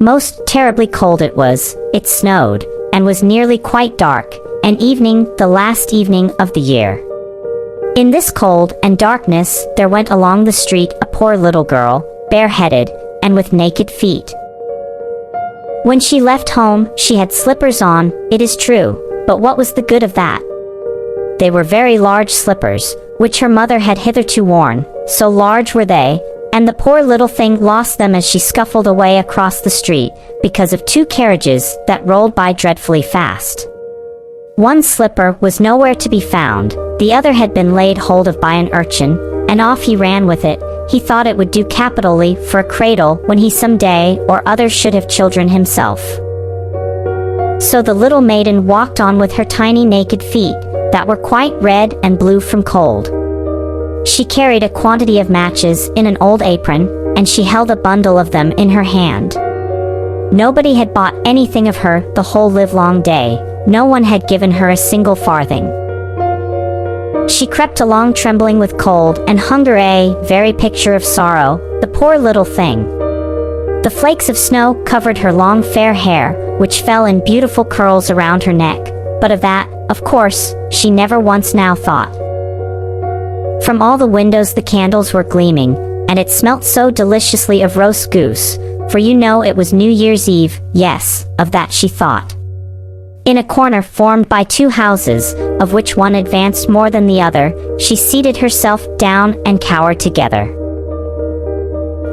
Most terribly cold it was, it snowed, and was nearly quite dark, an evening, the last evening of the year. In this cold and darkness there went along the street a poor little girl, bareheaded, and with naked feet. When she left home, she had slippers on, it is true, but what was the good of that? They were very large slippers, which her mother had hitherto worn, so large were they, and the poor little thing lost them as she scuffled away across the street, because of two carriages that rolled by dreadfully fast. One slipper was nowhere to be found, the other had been laid hold of by an urchin, and off he ran with it. He thought it would do capitally for a cradle when he some day or other should have children himself. So the little maiden walked on with her tiny naked feet, that were quite red and blue from cold. She carried a quantity of matches in an old apron, and she held a bundle of them in her hand. Nobody had bought anything of her the whole livelong day, no one had given her a single farthing. She crept along trembling with cold and hunger, a very picture of sorrow, the poor little thing. The flakes of snow covered her long fair hair, which fell in beautiful curls around her neck, but of that, of course, she never once now thought. From all the windows the candles were gleaming, and it smelt so deliciously of roast goose, for you know it was New Year's Eve, yes, of that she thought. In a corner formed by two houses, of which one advanced more than the other, she seated herself down and cowered together.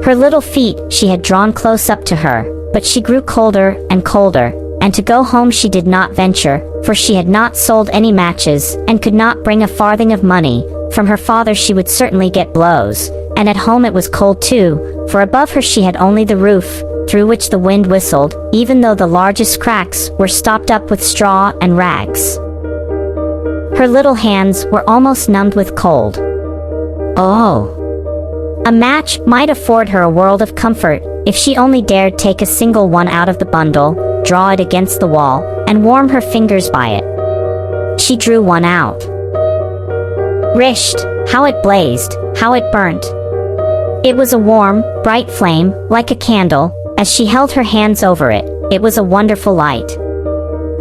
Her little feet she had drawn close up to her, but she grew colder and colder, and to go home she did not venture, for she had not sold any matches, and could not bring a farthing of money. From her father she would certainly get blows, and at home it was cold too, for above her she had only the roof, through which the wind whistled, even though the largest cracks were stopped up with straw and rags. Her little hands were almost numbed with cold. Oh! A match might afford her a world of comfort, if she only dared take a single one out of the bundle, draw it against the wall, and warm her fingers by it. She drew one out. Risht! How it blazed, how it burnt! It was a warm, bright flame, like a candle. As she held her hands over it, it was a wonderful light.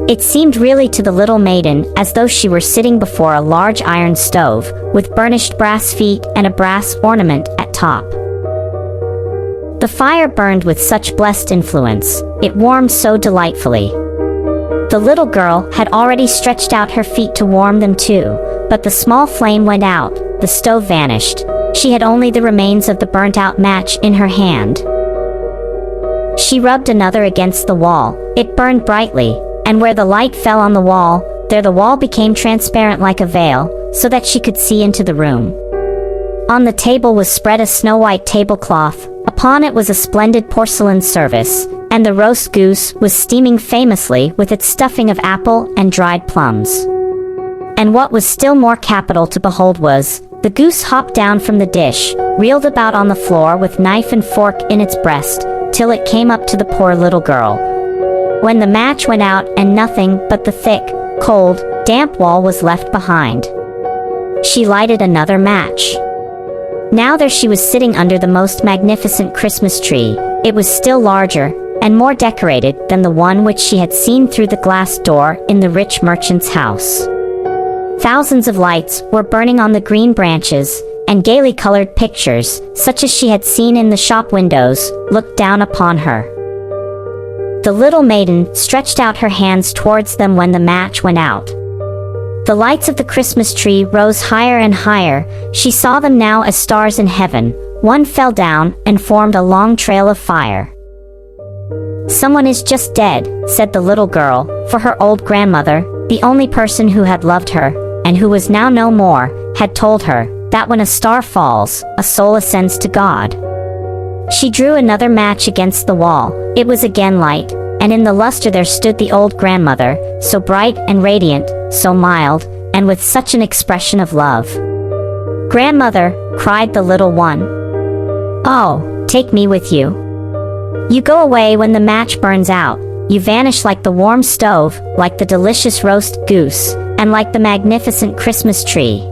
It seemed really to the little maiden as though she were sitting before a large iron stove, with burnished brass feet and a brass ornament at top. The fire burned with such blessed influence, it warmed so delightfully. The little girl had already stretched out her feet to warm them too, but the small flame went out, the stove vanished, she had only the remains of the burnt-out match in her hand. She rubbed another against the wall, it burned brightly, and where the light fell on the wall, there the wall became transparent like a veil, so that she could see into the room. On the table was spread a snow-white tablecloth, upon it was a splendid porcelain service, and the roast goose was steaming famously with its stuffing of apple and dried plums. And what was still more capital to behold was, the goose hopped down from the dish, reeled about on the floor with knife and fork in its breast, till it came up to the poor little girl. When the match went out and nothing but the thick, cold, damp wall was left behind. She lighted another match. Now there she was sitting under the most magnificent Christmas tree. It was still larger and more decorated than the one which she had seen through the glass door in the rich merchant's house. Thousands of lights were burning on the green branches, and gaily colored pictures, such as she had seen in the shop windows, looked down upon her. The little maiden stretched out her hands towards them when the match went out. The lights of the Christmas tree rose higher and higher, she saw them now as stars in heaven, one fell down and formed a long trail of fire. "Someone is just dead," said the little girl, for her old grandmother, the only person who had loved her, and who was now no more, had told her, that when a star falls, a soul ascends to God. She drew another match against the wall, it was again light, and in the luster there stood the old grandmother, so bright and radiant, so mild, and with such an expression of love. "Grandmother," cried the little one. "Oh, take me with you. You go away when the match burns out, you vanish like the warm stove, like the delicious roast goose, and like the magnificent Christmas tree."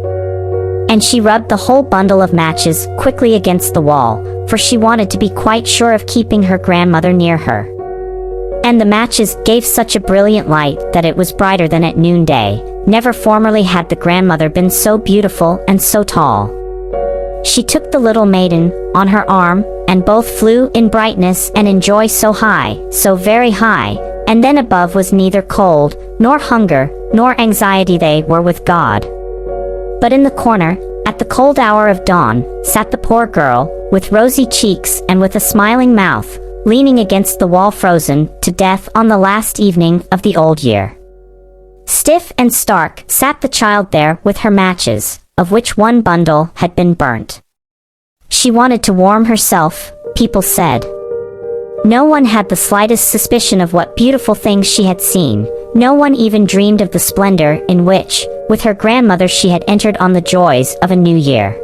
And she rubbed the whole bundle of matches quickly against the wall, for she wanted to be quite sure of keeping her grandmother near her. And the matches gave such a brilliant light that it was brighter than at noonday. Never formerly had the grandmother been so beautiful and so tall. She took the little maiden on her arm, and both flew in brightness and in joy so high, so very high, and then above was neither cold, nor hunger, nor anxiety, they were with God. But in the corner, at the cold hour of dawn, sat the poor girl, with rosy cheeks and with a smiling mouth, leaning against the wall, frozen to death on the last evening of the old year. Stiff and stark sat the child there with her matches, of which one bundle had been burnt. She wanted to warm herself, people said. No one had the slightest suspicion of what beautiful things she had seen. No one even dreamed of the splendor in which, with her grandmother, she had entered on the joys of a new year.